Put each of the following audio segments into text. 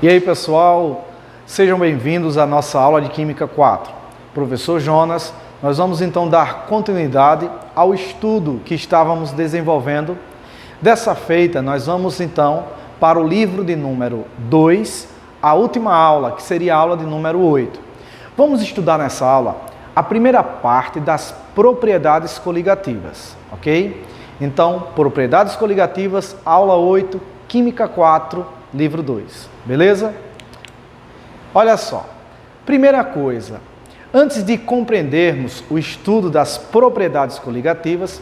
E aí, pessoal, sejam bem-vindos à nossa aula de Química 4. Professor Jonas, nós vamos então dar continuidade ao estudo que estávamos desenvolvendo. Dessa feita, nós vamos então para o livro de número 2, a última aula, que seria a aula de número 8. Vamos estudar nessa aula a primeira parte das propriedades coligativas, ok? Então, propriedades coligativas, aula 8, Química 4, livro 2, beleza? Olha só, primeira coisa, antes de compreendermos o estudo das propriedades coligativas,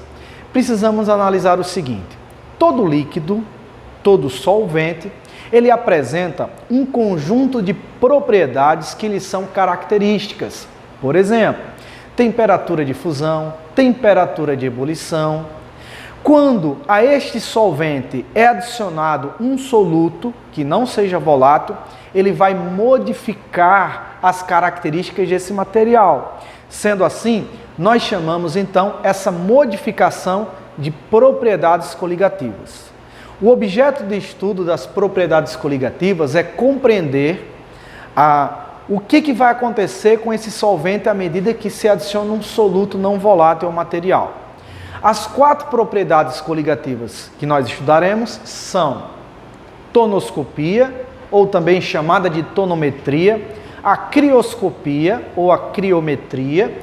precisamos analisar o seguinte: todo líquido, todo solvente, ele apresenta um conjunto de propriedades que lhe são características. Por exemplo, temperatura de fusão, temperatura de ebulição. Quando a este solvente é adicionado um soluto que não seja volátil, ele vai modificar as características desse material. Sendo assim, nós chamamos então essa modificação de propriedades coligativas. O objeto de estudo das propriedades coligativas é compreender o que vai acontecer com esse solvente à medida que se adiciona um soluto não volátil ao material. As 4 propriedades coligativas que nós estudaremos são tonoscopia, ou também chamada de tonometria, a crioscopia, ou a criometria,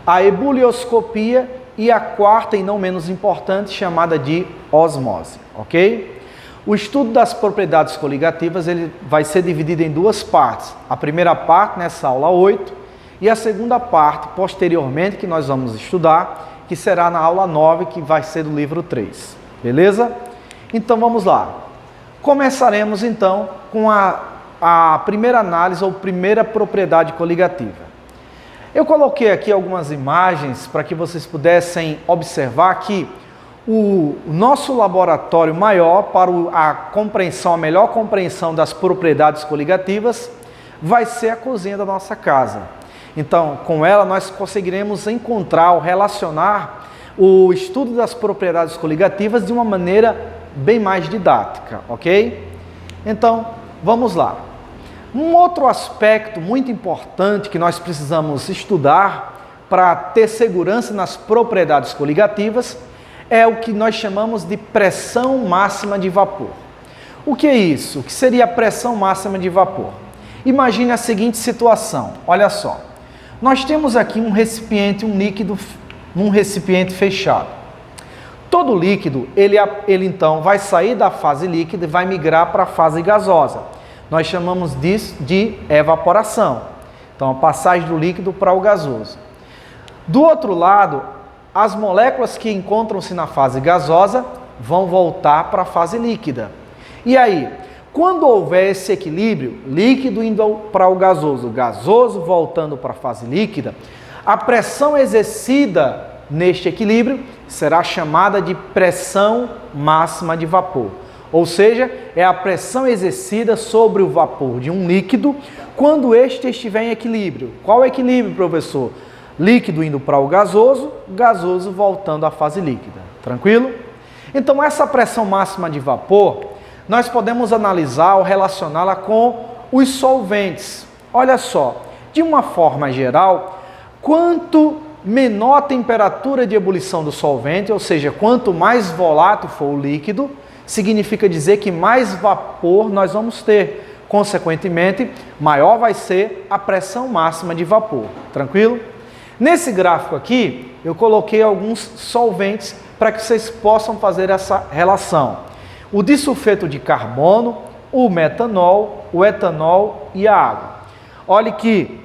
a ebulioscopia e a quarta e não menos importante, chamada de osmose, ok? O estudo das propriedades coligativas ele vai ser dividido em 2 partes. A primeira parte, nessa aula 8, e a segunda parte, posteriormente, que nós vamos estudar, que será na aula 9, que vai ser do livro 3. Beleza? Então, vamos lá. Começaremos, então, com a primeira análise, ou primeira propriedade coligativa. Eu coloquei aqui algumas imagens para que vocês pudessem observar que o nosso laboratório maior para a melhor compreensão das propriedades coligativas vai ser a cozinha da nossa casa. Então, com ela nós conseguiremos encontrar ou relacionar o estudo das propriedades coligativas de uma maneira bem mais didática, ok? Então, vamos lá. Um outro aspecto muito importante que nós precisamos estudar para ter segurança nas propriedades coligativas é o que nós chamamos de pressão máxima de vapor. O que é isso? O que seria a pressão máxima de vapor? Imagine a seguinte situação, olha só. Nós temos aqui um recipiente, um líquido, num recipiente fechado. Todo líquido, ele então vai sair da fase líquida e vai migrar para a fase gasosa. Nós chamamos disso de evaporação. Então, a passagem do líquido para o gasoso. Do outro lado, as moléculas que encontram-se na fase gasosa vão voltar para a fase líquida. E aí, quando houver esse equilíbrio, líquido indo para o gasoso voltando para a fase líquida, a pressão exercida neste equilíbrio será chamada de pressão máxima de vapor. Ou seja, é a pressão exercida sobre o vapor de um líquido quando este estiver em equilíbrio. Qual é o equilíbrio, professor? Líquido indo para o gasoso voltando à fase líquida. Tranquilo? Então, essa pressão máxima de vapor, nós podemos analisar ou relacioná-la com os solventes. Olha só, de uma forma geral, quanto menor a temperatura de ebulição do solvente, ou seja, quanto mais volátil for o líquido, significa dizer que mais vapor nós vamos ter. Consequentemente, maior vai ser a pressão máxima de vapor. Tranquilo? Nesse gráfico aqui, eu coloquei alguns solventes para que vocês possam fazer essa relação. O disulfeto de carbono, o metanol, o etanol e a água. Olhe que,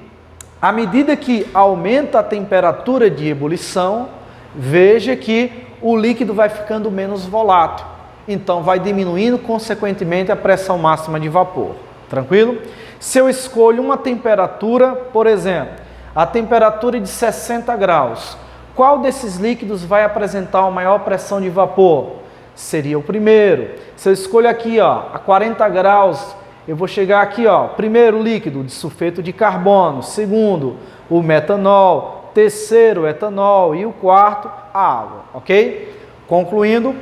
à medida que aumenta a temperatura de ebulição, veja que o líquido vai ficando menos volátil. Então, vai diminuindo, consequentemente, a pressão máxima de vapor. Tranquilo? Se eu escolho uma temperatura, por exemplo, a temperatura de 60 graus, qual desses líquidos vai apresentar a maior pressão de vapor? Seria o primeiro. Se eu escolho aqui, a 40 graus, eu vou chegar aqui, primeiro líquido, disulfeto de carbono, segundo, o metanol, terceiro, o etanol e o quarto, a água, ok? Concluindo,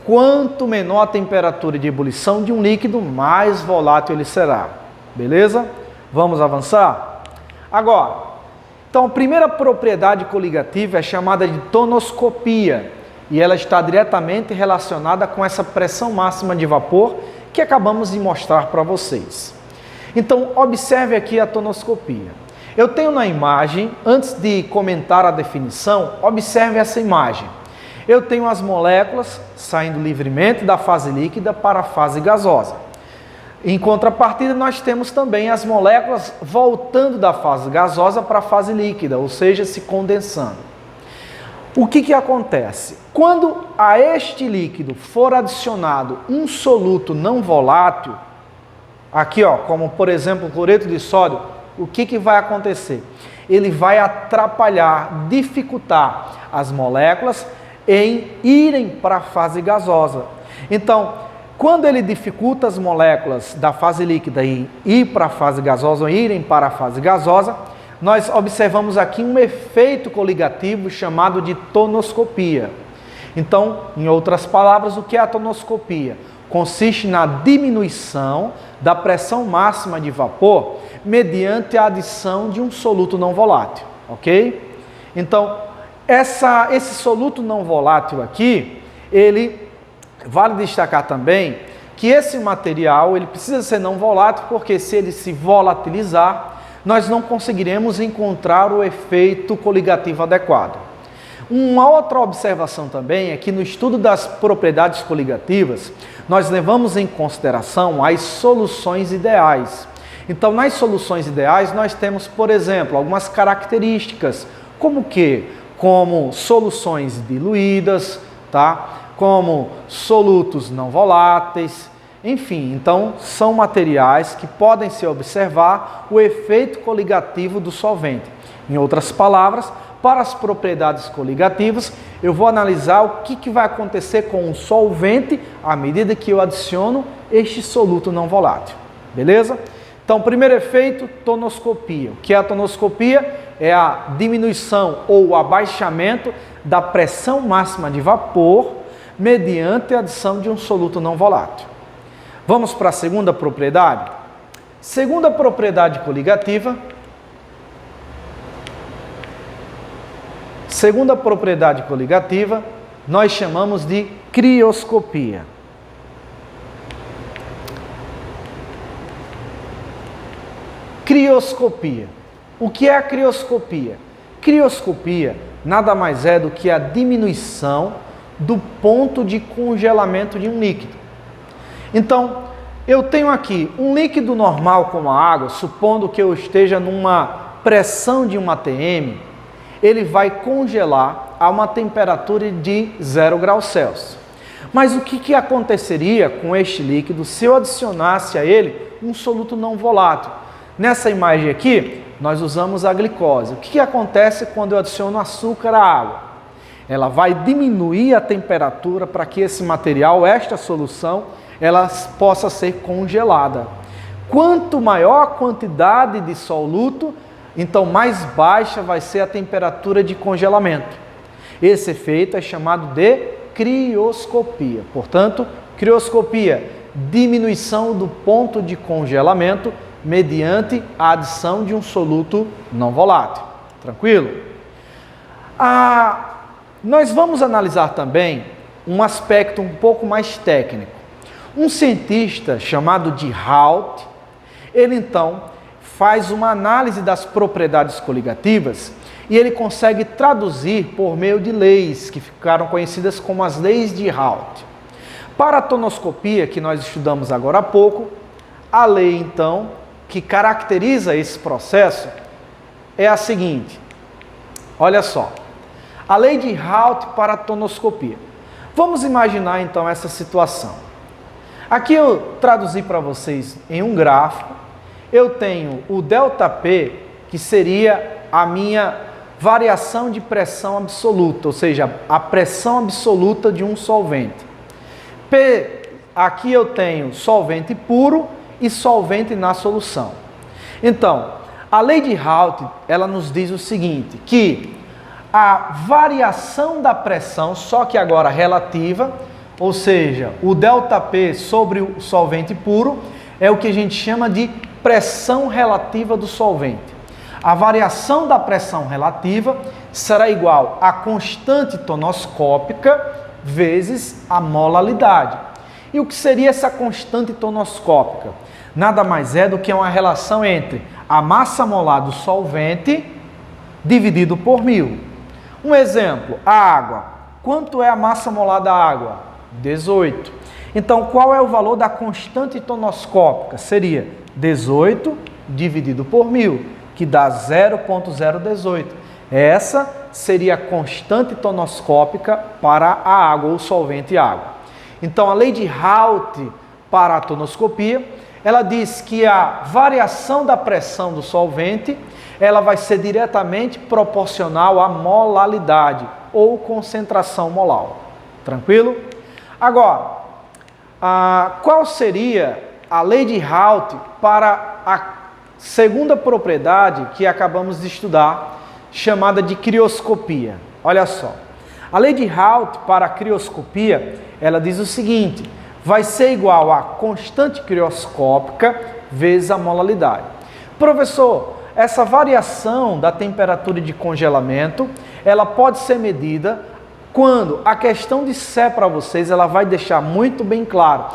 quanto menor a temperatura de ebulição de um líquido, mais volátil ele será. Beleza? Vamos avançar? Agora, então a primeira propriedade coligativa é chamada de tonoscopia e ela está diretamente relacionada com essa pressão máxima de vapor que acabamos de mostrar para vocês. Então, observe aqui a tonoscopia. Eu tenho na imagem, antes de comentar a definição, observe essa imagem. Eu tenho as moléculas saindo livremente da fase líquida para a fase gasosa. Em contrapartida, nós temos também as moléculas voltando da fase gasosa para a fase líquida, ou seja, se condensando. O que acontece? Quando a este líquido for adicionado um soluto não volátil, aqui ó, como por exemplo o cloreto de sódio, o que vai acontecer? Ele vai atrapalhar, dificultar as moléculas em irem para a fase gasosa. Então, quando ele dificulta as moléculas da fase líquida em ir para a fase gasosa ou irem para a fase gasosa, nós observamos aqui um efeito coligativo chamado de tonoscopia. Então, em outras palavras, o que é a tonoscopia? Consiste na diminuição da pressão máxima de vapor mediante a adição de um soluto não volátil, ok? Então, esse soluto não volátil aqui, vale destacar também que esse material ele precisa ser não volátil, porque se ele se volatilizar, nós não conseguiremos encontrar o efeito coligativo adequado. Uma outra observação também é que no estudo das propriedades coligativas, nós levamos em consideração as soluções ideais. Então, nas soluções ideais, nós temos, por exemplo, algumas características, como que? Como soluções diluídas, tá? Como solutos não voláteis, enfim, então são materiais que podem se observar o efeito coligativo do solvente. Em outras palavras, para as propriedades coligativas, eu vou analisar o que vai acontecer com o solvente à medida que eu adiciono este soluto não volátil. Beleza? Então, primeiro efeito, tonoscopia. O que é a tonoscopia? É a diminuição ou o abaixamento da pressão máxima de vapor mediante a adição de um soluto não volátil. Vamos para a segunda propriedade? Segunda propriedade coligativa. Segunda propriedade coligativa, nós chamamos de crioscopia. Crioscopia. O que é a crioscopia? Crioscopia nada mais é do que a diminuição do ponto de congelamento de um líquido. Então, eu tenho aqui um líquido normal como a água, supondo que eu esteja numa pressão de 1 atm, ele vai congelar a uma temperatura de 0 graus Celsius. Mas o que aconteceria com este líquido se eu adicionasse a ele um soluto não volátil? Nessa imagem aqui, nós usamos a glicose. O que acontece quando eu adiciono açúcar à água? Ela vai diminuir a temperatura para que esse material, esta solução, ela possa ser congelada. Quanto maior a quantidade de soluto, então mais baixa vai ser a temperatura de congelamento. Esse efeito é chamado de crioscopia. Portanto, crioscopia, diminuição do ponto de congelamento mediante a adição de um soluto não volátil. Tranquilo? Nós vamos analisar também um aspecto um pouco mais técnico. Um cientista chamado de Raut, ele então faz uma análise das propriedades coligativas e ele consegue traduzir por meio de leis que ficaram conhecidas como as leis de Raut. Para a tonoscopia, que nós estudamos agora há pouco, a lei então que caracteriza esse processo é a seguinte. Olha só, a lei de Raut para a tonoscopia. Vamos imaginar então essa situação. Aqui eu traduzi para vocês em um gráfico. Eu tenho o ΔP, que seria a minha variação de pressão absoluta, ou seja, a pressão absoluta de um solvente. P, aqui eu tenho solvente puro e solvente na solução. Então, a lei de Raut, ela nos diz o seguinte, que a variação da pressão, só que agora relativa, ou seja, o ΔP sobre o solvente puro, é o que a gente chama de pressão relativa do solvente. A variação da pressão relativa será igual à constante tonoscópica vezes a molalidade. E o que seria essa constante tonoscópica? Nada mais é do que uma relação entre a massa molar do solvente dividido por 1000. Um exemplo, a água. Quanto é a massa molar da água? 18. Então, qual é o valor da constante tonoscópica? Seria 18 dividido por 1000, que dá 0,018. Essa seria a constante tonoscópica para a água, ou solvente água. Então, a lei de Rault para a tonoscopia, ela diz que a variação da pressão do solvente, ela vai ser diretamente proporcional à molalidade, ou concentração molar. Tranquilo? Agora, qual seria a lei de Rault para a segunda propriedade que acabamos de estudar, chamada de crioscopia? Olha só, a lei de Rault para a crioscopia, ela diz o seguinte: vai ser igual a constante crioscópica vezes a molalidade. Professor, essa variação da temperatura de congelamento, ela pode ser medida quando a questão de Sé para vocês, ela vai deixar muito bem claro.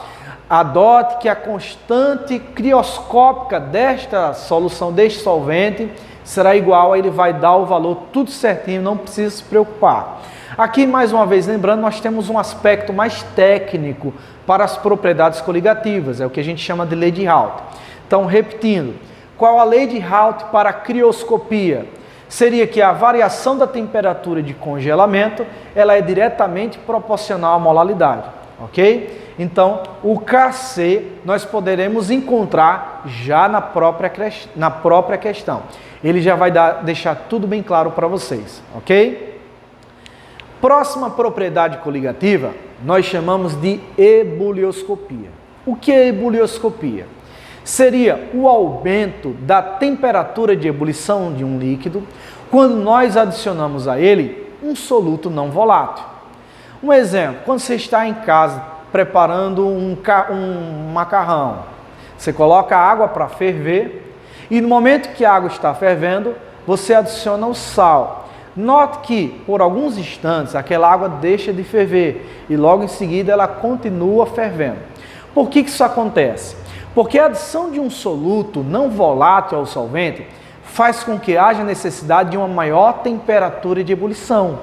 Adote que a constante crioscópica desta solução, deste solvente, será igual, ele vai dar o valor tudo certinho, não precisa se preocupar. Aqui, mais uma vez, lembrando, nós temos um aspecto mais técnico para as propriedades coligativas, é o que a gente chama de lei de Rault. Então, repetindo, qual a lei de Rault para a crioscopia? Seria que a variação da temperatura de congelamento, ela é diretamente proporcional à molalidade, ok? Então, o Kc nós poderemos encontrar já na própria questão. Ele já vai deixar tudo bem claro para vocês, ok? Próxima propriedade coligativa, nós chamamos de ebulioscopia. O que é ebulioscopia? Seria o aumento da temperatura de ebulição de um líquido quando nós adicionamos a ele um soluto não volátil. Um exemplo, quando você está em casa preparando um macarrão, você coloca a água para ferver e no momento que a água está fervendo, você adiciona o sal. Note que, por alguns instantes, aquela água deixa de ferver e logo em seguida ela continua fervendo. Por que isso acontece? Porque a adição de um soluto não volátil ao solvente faz com que haja necessidade de uma maior temperatura de ebulição.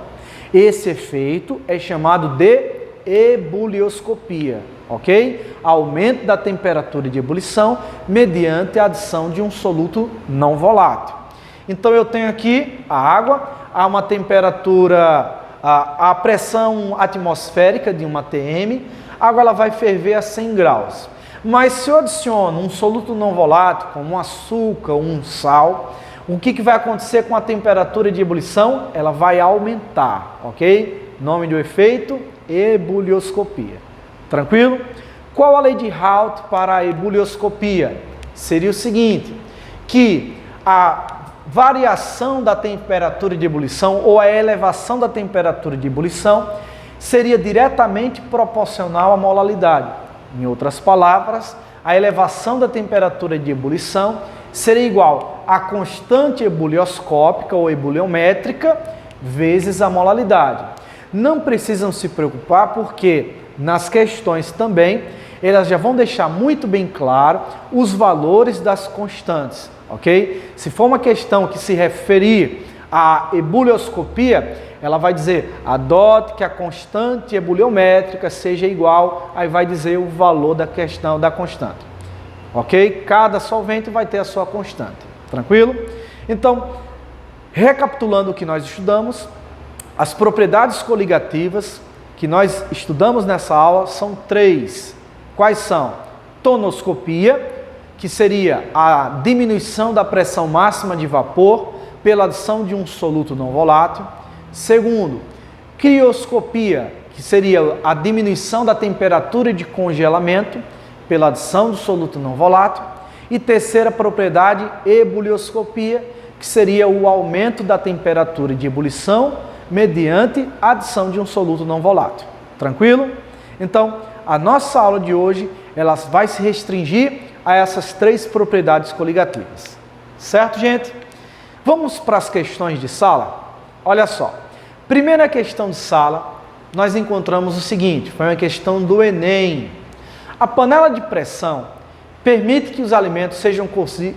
Esse efeito é chamado de ebulioscopia, ok? Aumento da temperatura de ebulição mediante a adição de um soluto não volátil. Então eu tenho aqui a água, há uma temperatura, a pressão atmosférica de 1 atm, a água ela vai ferver a 100 graus. Mas se eu adiciono um soluto não volátil, como um açúcar, um sal, o que vai acontecer com a temperatura de ebulição? Ela vai aumentar, ok? Nome do efeito, ebulioscopia. Tranquilo? Qual a lei de Rault para a ebulioscopia? Seria o seguinte, que a variação da temperatura de ebulição ou a elevação da temperatura de ebulição seria diretamente proporcional à molalidade. Em outras palavras, a elevação da temperatura de ebulição seria igual à constante ebulioscópica ou ebuliométrica vezes a molalidade. Não precisam se preocupar porque nas questões também elas já vão deixar muito bem claro os valores das constantes, ok? Se for uma questão que se referir à ebulioscopia, ela vai dizer, adote que a constante ebuliométrica seja igual, aí vai dizer o valor da questão da constante, ok? Cada solvente vai ter a sua constante, tranquilo? Então, recapitulando o que nós estudamos, as propriedades coligativas que nós estudamos nessa aula são 3. Quais são? Tonoscopia, que seria a diminuição da pressão máxima de vapor pela adição de um soluto não volátil. Segundo, crioscopia, que seria a diminuição da temperatura de congelamento pela adição do soluto não volátil. E terceira propriedade, ebulioscopia, que seria o aumento da temperatura de ebulição mediante a adição de um soluto não volátil. Tranquilo? Então, a nossa aula de hoje ela vai se restringir a essas três propriedades coligativas. Certo, gente? Vamos para as questões de sala? Olha só. Primeira questão de sala, nós encontramos o seguinte, foi uma questão do Enem. A panela de pressão permite que os alimentos sejam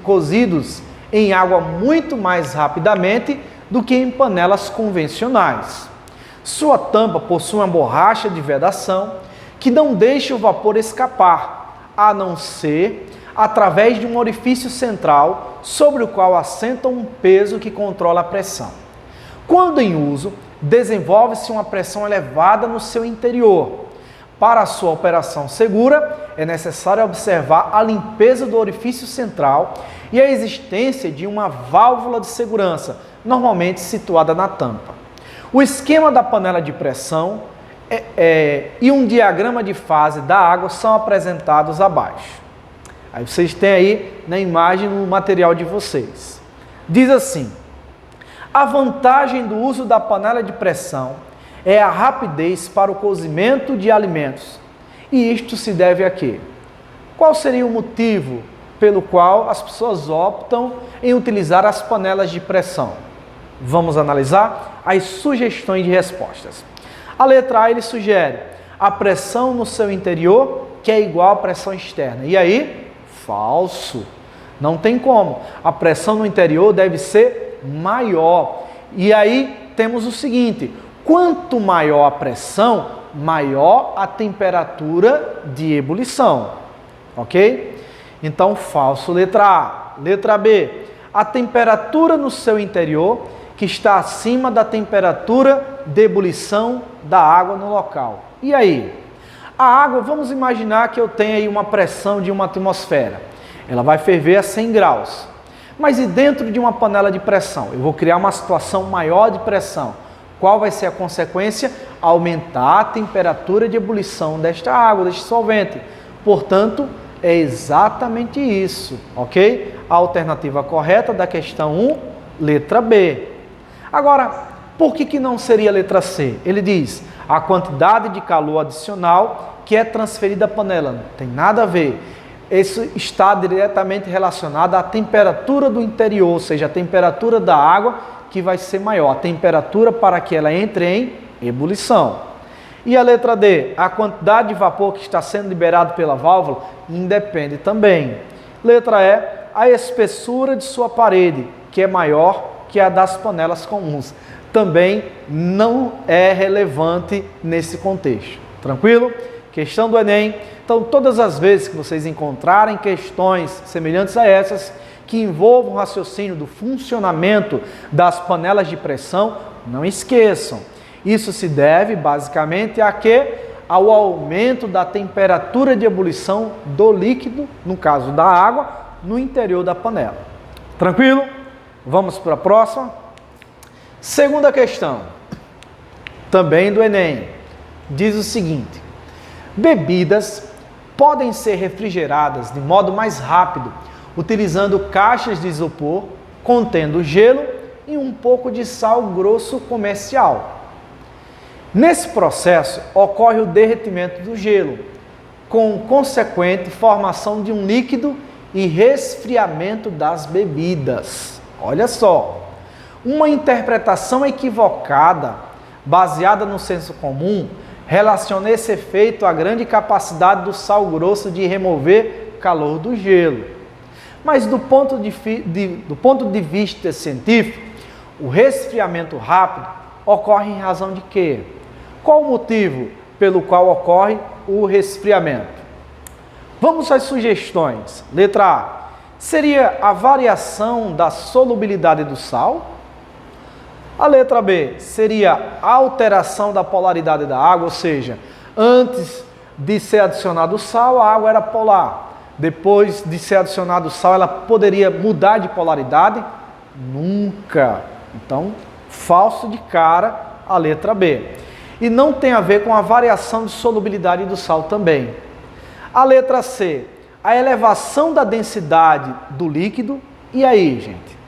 cozidos em água muito mais rapidamente do que em panelas convencionais. Sua tampa possui uma borracha de vedação que não deixa o vapor escapar, a não ser através de um orifício central sobre o qual assenta um peso que controla a pressão. Quando em uso, desenvolve-se uma pressão elevada no seu interior. Para a sua operação segura, é necessário observar a limpeza do orifício central e a existência de uma válvula de segurança, normalmente situada na tampa. O esquema da panela de pressão e um diagrama de fase da água são apresentados abaixo. Aí vocês têm aí na imagem no material de vocês. Diz assim: a vantagem do uso da panela de pressão é a rapidez para o cozimento de alimentos. E isto se deve a quê? Qual seria o motivo pelo qual as pessoas optam em utilizar as panelas de pressão? Vamos analisar as sugestões de respostas. A letra A ele sugere a pressão no seu interior, que é igual à pressão externa. E aí? Falso. Não tem como. A pressão no interior deve ser maior. E aí temos o seguinte: quanto maior a pressão, maior a temperatura de ebulição. Ok? Então, falso, letra A. Letra B. A temperatura no seu interior que está acima da temperatura de ebulição da água no local. E aí? A água, vamos imaginar que eu tenho aí uma pressão de uma atmosfera. Ela vai ferver a 100 graus. Mas e dentro de uma panela de pressão? Eu vou criar uma situação maior de pressão. Qual vai ser a consequência? Aumentar a temperatura de ebulição desta água, deste solvente. Portanto, é exatamente isso, ok? A alternativa correta da questão 1, letra B. Agora, por que não seria a letra C? Ele diz, a quantidade de calor adicional que é transferida à panela. Não tem nada a ver. Isso está diretamente relacionado à temperatura do interior, ou seja, a temperatura da água que vai ser maior, a temperatura para que ela entre em ebulição. E a letra D, a quantidade de vapor que está sendo liberado pela válvula independe também. Letra E, a espessura de sua parede, que é maior que a das panelas comuns. Também não é relevante nesse contexto. Tranquilo? Questão do Enem. Então, todas as vezes que vocês encontrarem questões semelhantes a essas, que envolvam o raciocínio do funcionamento das panelas de pressão, não esqueçam. Isso se deve, basicamente, a quê? Ao aumento da temperatura de ebulição do líquido, no caso da água, no interior da panela. Tranquilo? Vamos para a próxima. Segunda questão, também do Enem, diz o seguinte: bebidas podem ser refrigeradas de modo mais rápido, utilizando caixas de isopor contendo gelo e um pouco de sal grosso comercial. Nesse processo, ocorre o derretimento do gelo, com consequente formação de um líquido e resfriamento das bebidas. Olha só, uma interpretação equivocada, baseada no senso comum, relaciona esse efeito à grande capacidade do sal grosso de remover calor do gelo. Mas do ponto de vista científico, o resfriamento rápido ocorre em razão de quê? Qual o motivo pelo qual ocorre o resfriamento? Vamos às sugestões. Letra A. Seria a variação da solubilidade do sal? A letra B seria a alteração da polaridade da água, ou seja, antes de ser adicionado o sal, a água era polar. Depois de ser adicionado o sal, ela poderia mudar de polaridade? Nunca. Então, falso de cara a letra B. E não tem a ver com a variação de solubilidade do sal também. A letra C, a elevação da densidade do líquido. E aí, gente?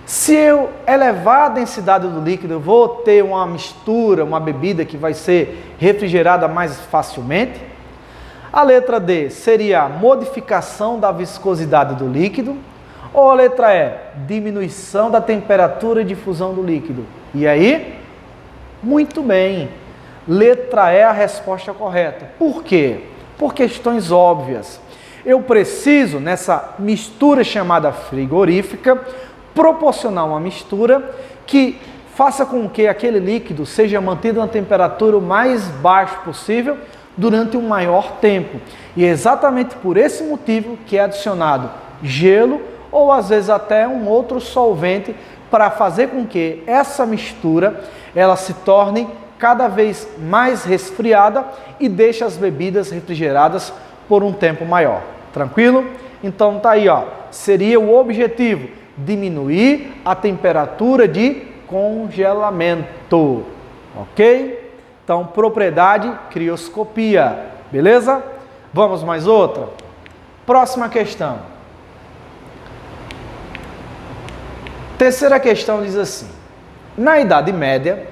Se eu elevar a densidade do líquido, eu vou ter uma mistura, uma bebida que vai ser refrigerada mais facilmente? A letra D seria a modificação da viscosidade do líquido. Ou a letra E, diminuição da temperatura e difusão do líquido. E aí? Muito bem. Letra E é a resposta correta. Por quê? Por questões óbvias. Eu preciso, nessa mistura chamada frigorífica, proporcionar uma mistura que faça com que aquele líquido seja mantido na temperatura o mais baixa possível durante um maior tempo. E é exatamente por esse motivo que é adicionado gelo ou às vezes até um outro solvente para fazer com que essa mistura ela se torne cada vez mais resfriada e deixe as bebidas refrigeradas por um tempo maior. Tranquilo? Então tá aí, ó. Seria o objetivo diminuir a temperatura de congelamento, ok? Então, propriedade, crioscopia, beleza? Vamos mais outra? Próxima questão. Terceira questão diz assim: na Idade Média,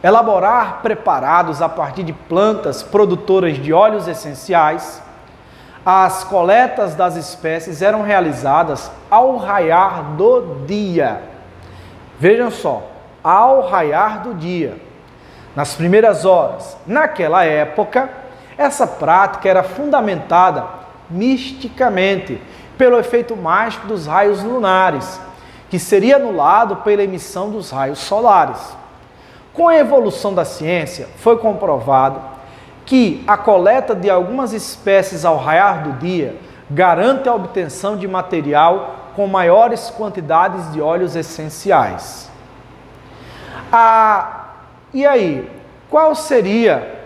elaborar preparados a partir de plantas produtoras de óleos essenciais, as coletas das espécies eram realizadas ao raiar do dia. Vejam só, ao raiar do dia, nas primeiras horas. Naquela época, essa prática era fundamentada misticamente pelo efeito mágico dos raios lunares, que seria anulado pela emissão dos raios solares. Com a evolução da ciência, foi comprovado que a coleta de algumas espécies ao raiar do dia garante a obtenção de material com maiores quantidades de óleos essenciais. E aí, qual seria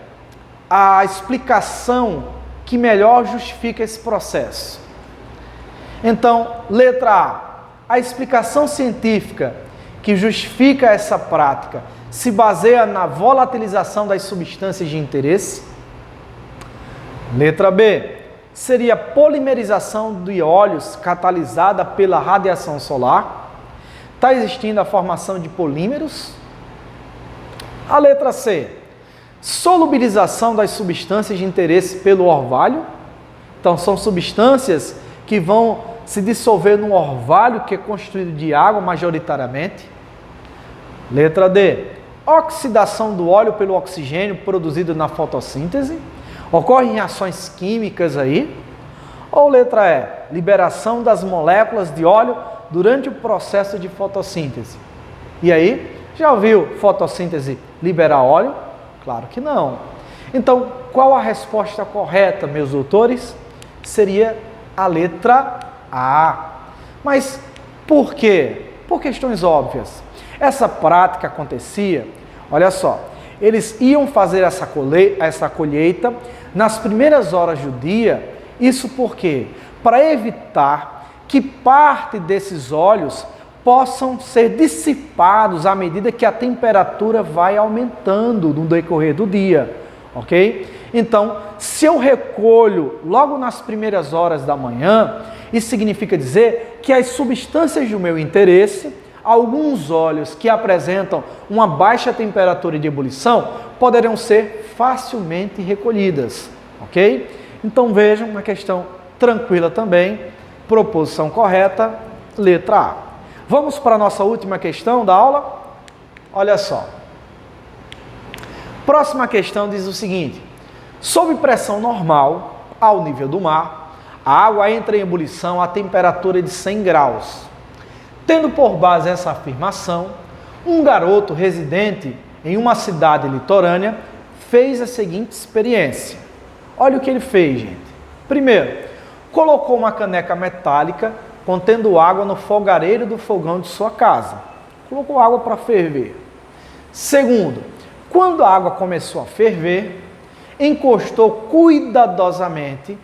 a explicação que melhor justifica esse processo? Então, letra A explicação científica que justifica essa prática se baseia na volatilização das substâncias de interesse. Letra B seria polimerização de óleos catalisada pela radiação solar. Está existindo a formação de polímeros. A letra C, solubilização das substâncias de interesse pelo orvalho. Então, são substâncias que vão se dissolver no orvalho que é constituído de água majoritariamente. Letra D, oxidação do óleo pelo oxigênio produzido na fotossíntese. Ocorrem reações químicas aí. Ou letra E, liberação das moléculas de óleo durante o processo de fotossíntese. E aí, já ouviu fotossíntese liberar óleo? Claro que não. Então, qual a resposta correta, meus doutores? Seria a letra A. Mas por quê? Por questões óbvias. Essa prática acontecia, olha só, eles iam fazer essa colheita nas primeiras horas do dia. Isso por quê? Para evitar que parte desses óleos possam ser dissipados à medida que a temperatura vai aumentando no decorrer do dia, ok? Então, se eu recolho logo nas primeiras horas da manhã, isso significa dizer que as substâncias do meu interesse, alguns óleos que apresentam uma baixa temperatura de ebulição, poderão ser facilmente recolhidas, ok? Então vejam, uma questão tranquila também, proposição correta, letra A. Vamos para a nossa última questão da aula? Olha só. Próxima questão diz o seguinte: sob pressão normal, ao nível do mar, a água entra em ebulição a temperatura de 100 graus. Tendo por base essa afirmação, um garoto residente em uma cidade litorânea fez a seguinte experiência. Olha o que ele fez, gente. Primeiro, colocou uma caneca metálica contendo água no fogareiro do fogão de sua casa. Colocou água para ferver. Segundo, quando a água começou a ferver, encostou cuidadosamente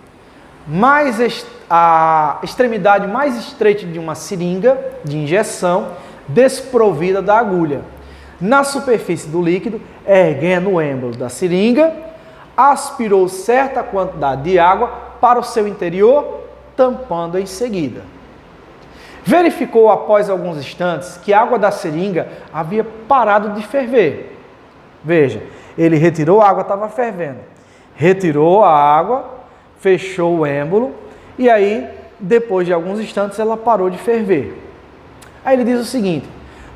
a extremidade mais estreita de uma seringa de injeção desprovida da agulha na superfície do líquido, erguendo o êmbolo da seringa, aspirou certa quantidade de água para o seu interior, tampando em seguida. Verificou após alguns instantes que a água da seringa havia parado de ferver. Veja, ele retirou a água, estava fervendo. Retirou a água, fechou o êmbolo e aí, depois de alguns instantes, ela parou de ferver. Aí ele diz o seguinte: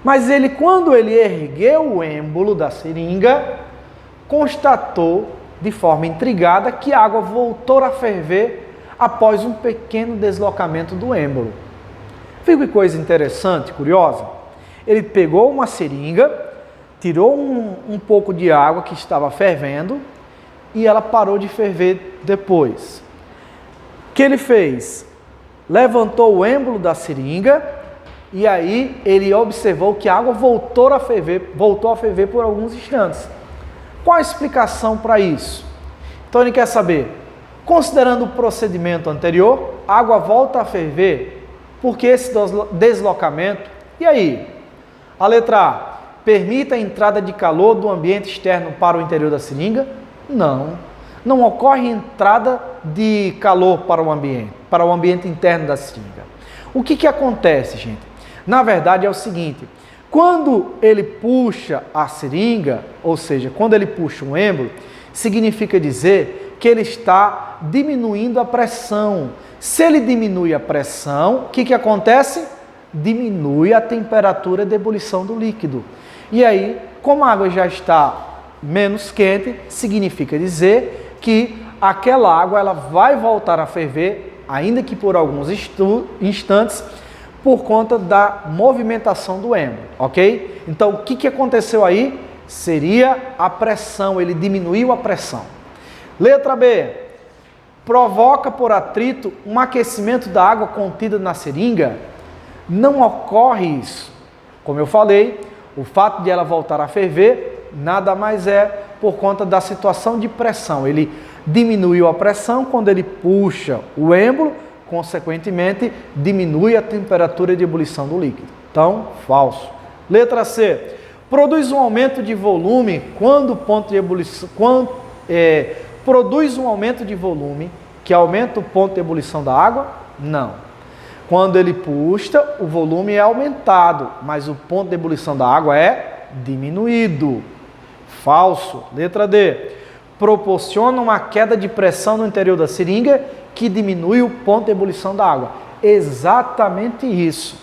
mas ele, quando ele ergueu o êmbolo da seringa, constatou de forma intrigada que a água voltou a ferver após um pequeno deslocamento do êmbolo. Viu que coisa interessante, curiosa? Ele pegou uma seringa, tirou um pouco de água que estava fervendo e ela parou de ferver depois. O que ele fez? Levantou o êmbolo da seringa e aí ele observou que a água voltou a ferver por alguns instantes. Qual a explicação para isso? Então ele quer saber, considerando o procedimento anterior, a água volta a ferver porque esse deslocamento, e aí? A letra A, permite a entrada de calor do ambiente externo para o interior da seringa? Não ocorre entrada de calor para o ambiente interno da seringa. O que acontece, gente? Na verdade é o seguinte, quando ele puxa a seringa, ou seja, quando ele puxa um êmbolo, significa dizer que ele está diminuindo a pressão. Se ele diminui a pressão, o que acontece? Diminui a temperatura de ebulição do líquido. E aí, como a água já está menos quente, significa dizer que aquela água ela vai voltar a ferver, ainda que por alguns instantes, por conta da movimentação do êmbolo, ok? Então, o que aconteceu aí? Seria a pressão, ele diminuiu a pressão. Letra B, provoca por atrito um aquecimento da água contida na seringa? Não ocorre isso. Como eu falei, o fato de ela voltar a ferver nada mais é por conta da situação de pressão. Ele diminuiu a pressão quando ele puxa o êmbolo, consequentemente diminui a temperatura de ebulição do líquido. Então, falso. Letra C, produz um aumento de volume quando o ponto de ebulição... produz um aumento de volume que aumenta o ponto de ebulição da água? Não. Quando ele puxa, o volume é aumentado, mas o ponto de ebulição da água é diminuído. Falso. Letra D. Proporciona uma queda de pressão no interior da seringa que diminui o ponto de ebulição da água. Exatamente isso.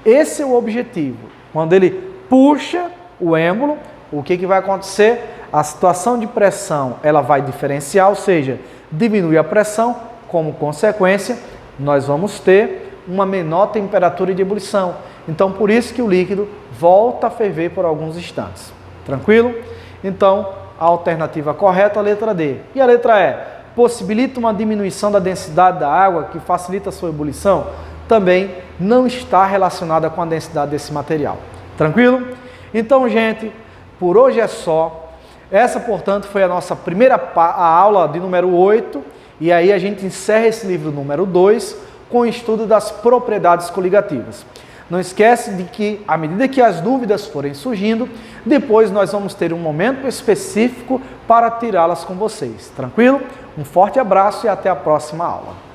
Esse é o objetivo. Quando ele puxa o êmbolo, o que vai acontecer? A situação de pressão ela vai diferenciar, ou seja, diminui a pressão, como consequência, nós vamos ter uma menor temperatura de ebulição. Então, por isso que o líquido volta a ferver por alguns instantes. Tranquilo? Então, a alternativa correta é a letra D. E a letra E? Possibilita uma diminuição da densidade da água que facilita a sua ebulição? Também não está relacionada com a densidade desse material. Tranquilo? Então, gente, por hoje é só. Essa, portanto, foi a nossa primeira aula de número 8. E aí a gente encerra esse livro número 2 com o estudo das propriedades coligativas. Não esquece de que, à medida que as dúvidas forem surgindo, depois nós vamos ter um momento específico para tirá-las com vocês. Tranquilo? Um forte abraço e até a próxima aula.